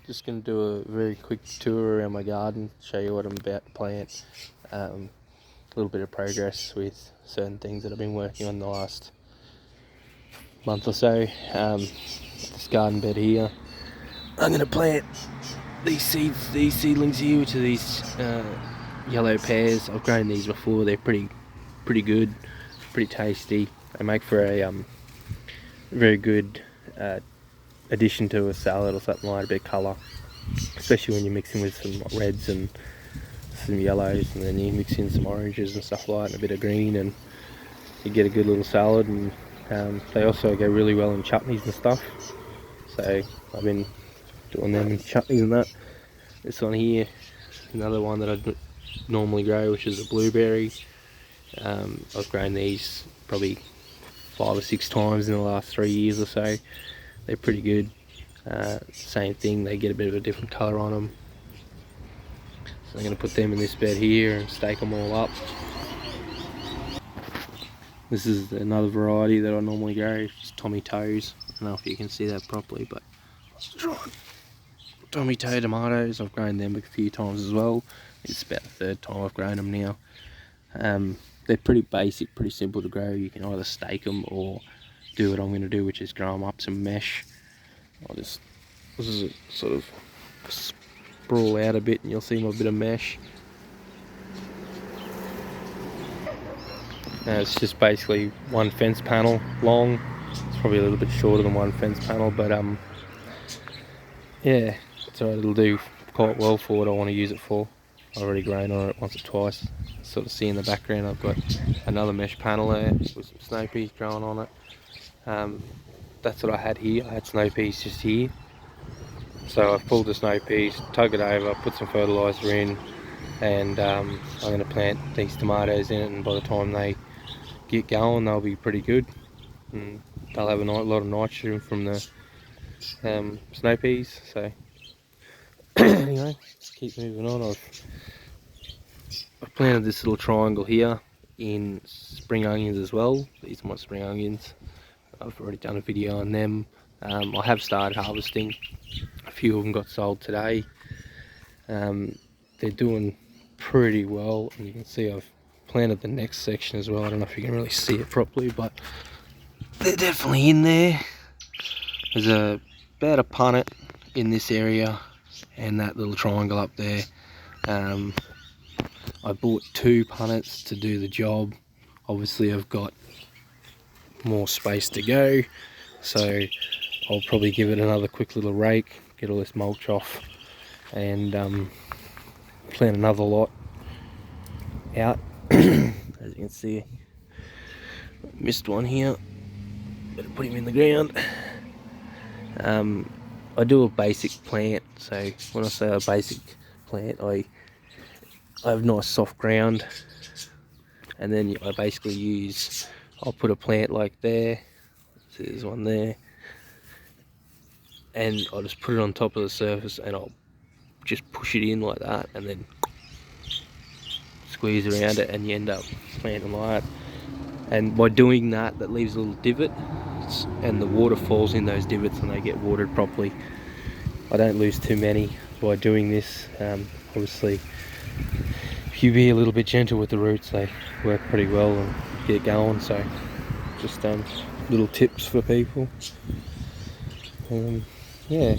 Just going to do a very quick tour around my garden, show you what I'm about to plant, a little bit of progress with certain things that I've been working on the last month or so. This garden bed here, I'm going to plant these seedlings here, which are these yellow pears. I've grown these before. They're pretty good, pretty tasty. They make for a very good addition to a salad or something, like a bit of colour, especially when you're mixing with some reds and some yellows, and then you mix in some oranges and stuff like that, and a bit of green, and you get a good little salad. And they also go really well in chutneys and stuff, so I've been doing them in chutneys and that. This one here, another one that I'd normally grow, which is a blueberry. I've grown these probably 5 or 6 times in the last 3 years or so. They're pretty good. Same thing, they get a bit of a different colour on them. So I'm going to put them in this bed here and stake them all up. This is another variety that I normally grow, just Tommy Toes. I don't know if you can see that properly, but Tommy Toe tomatoes. I've grown them a few times as well. It's about the 3rd time I've grown them now. They're pretty basic, pretty simple to grow. You can either stake them or do what I'm going to do, which is grow them up some mesh. This is a sort of sprawl out a bit, and you'll see my bit of mesh. It's just basically 1 fence panel long. It's probably a little bit shorter than 1 fence panel, but yeah, so it'll do quite well for what I want to use it for. I've already grown on it once or twice. Sort of see in the background I've got another mesh panel there with some snow peas growing on it. That's what I had here. I had snow peas just here, so I've pulled the snow peas, tug it over, put some fertiliser in, and I'm going to plant these tomatoes in it, and by the time they get going they'll be pretty good, and they'll have a lot of nitrogen from the snow peas. So anyway, let's keep moving on. I've planted this little triangle here in spring onions as well. These are my spring onions. I've already done a video on them. I have started harvesting. A few of them got sold today. They're doing pretty well, and you can see I've planted the next section as well. I don't know if you can really see it properly, but they're definitely in there. There's about a punnet in this area and that little triangle up there. I bought 2 punnets to do the job. Obviously I've got more space to go, so I'll probably give it another quick little rake, get all this mulch off, and plant another lot out. As you can see, missed one here, better put him in the ground. I do a basic plant, so when I say a basic plant, I have nice soft ground, and then I basically I'll put a plant like there, so there's one there, and I'll just put it on top of the surface, and I'll just push it in like that, and then squeeze around it, and you end up planting like that. And by doing that, that leaves a little divot, and the water falls in those divots and they get watered properly. I don't lose too many by doing this. Obviously, if you be a little bit gentle with the roots, they work pretty well and get going. So just little tips for people. Yeah,